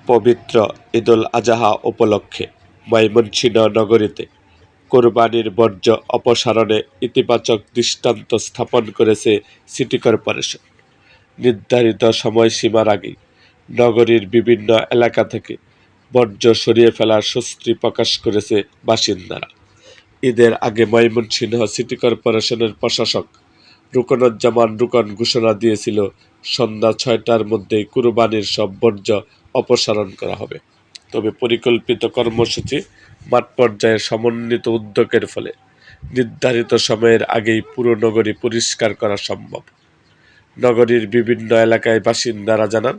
পবিত্র ঈদুল আজহা উপলক্ষে ময়মনসিংহ নগরীতে কোরবানির বর্জ্য অপসারণে ইতিবাচক দৃষ্টান্ত স্থাপন করেছে সিটি কর্পোরেশন। নির্ধারিত সময়সীমার আগেই নগরীর বিভিন্ন এলাকা থেকে বর্জ্য সরিয়ে ফেলার স্বস্তি প্রকাশ করেছে বাসিন্দারা। ঈদের আগে ময়মনসিংহ সিটি কর্পোরেশনের প্রশাসক রুকনুজ্জামান রুকন ঘোষণা দিয়েছিল, সন্ধ্যা ৬টার মধ্যেই কুরবানির সব বর্জ্য অপসারণ করা হবে। তবে পরিকল্পিত কর্মসূচি, মাঠ পর্যায়ে সমন্বিত উদ্যোগের ফলে নির্ধারিত সময়ের আগেই পুরো নগরী পরিষ্কার করা সম্ভব। নগরীর বিভিন্ন এলাকায় বাসিন্দারা জানান,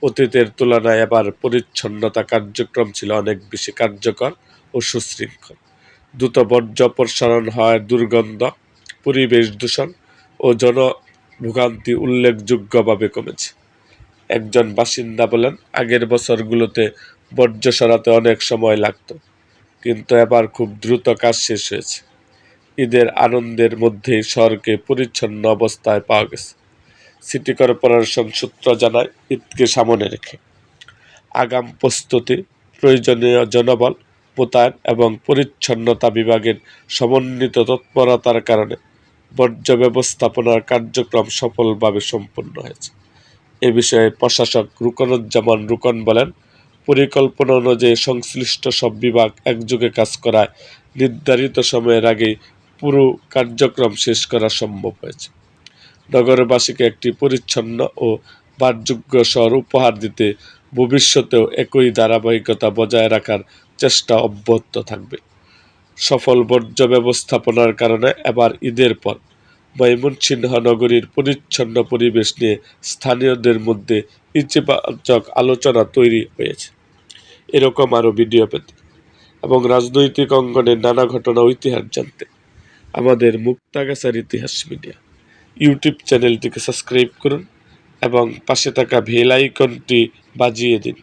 অতীতের তুলনায় এবার পরিচ্ছন্নতা কার্যক্রম ছিল অনেক বেশি কার্যকর ও সুশৃঙ্খল। দ্রুত বর্জ্য অপসারণ হওয়ায় দুর্গন্ধ, পরিবেশ দূষণ ও জনভোগান্তি উল্লেখযোগ্যভাবে কমেছে। একজন বাসিন্দা বলেন, আগের বছরগুলোতে বর্জ্য সরাতে অনেক সময় লাগত, কিন্তু এবার খুব দ্রুত কাজ শেষ হয়েছে। ঈদের আনন্দের মধ্যেই শহরকে পরিচ্ছন্ন অবস্থায় পাওয়া গেছে। সিটি কর্পোরেশন সূত্র জানায়, ঈদকে সামনে রেখে আগাম প্রস্তুতি, প্রয়োজনীয় জনবল মোতায়েন এবং পরিচ্ছন্নতা বিভাগের সমন্বিত তৎপরতার কারণে বর্জ্য ব্যবস্থাপনার কার্যক্রম সফলভাবে সম্পন্ন হয়েছে। এ বিষয়ে প্রশাসক রুকনুজ্জামান রুকন বলেন, পরিকল্পনা অনুযায়ী সংশ্লিষ্ট সব বিভাগ একযোগে কাজ করায় নির্ধারিত সময়ের আগেই পুরো কার্যক্রম শেষ করা সম্ভব হয়েছে। নগরবাসীকে একটি পরিচ্ছন্ন ও বাসযোগ্য শহর উপহার দিতে ভবিষ্যতেও একই ধারাবাহিকতা বজায় রাখার চেষ্টা অব্যাহত থাকবে। সফল বর্জ্য ব্যবস্থাপনার কারণে এবার ঈদের পর ময়মনসিংহ নগরীর পরিচ্ছন্ন পরিবেশ নিয়ে স্থানীয়দের মধ্যে ইতিবাচক আলোচনা তৈরি হয়েছে। এরকম আরও ভিডিও পেতে এবং রাজনৈতিক অঙ্গনের নানা ঘটনা ও ইতিহাস জানতে আমাদের মুক্তাগাছার ইতিহাস মিডিয়া ইউটিউব চ্যানেলটিকে সাবস্ক্রাইব করুন এবং পাশে থাকা বেল আইকনটি বাজিয়ে দিন।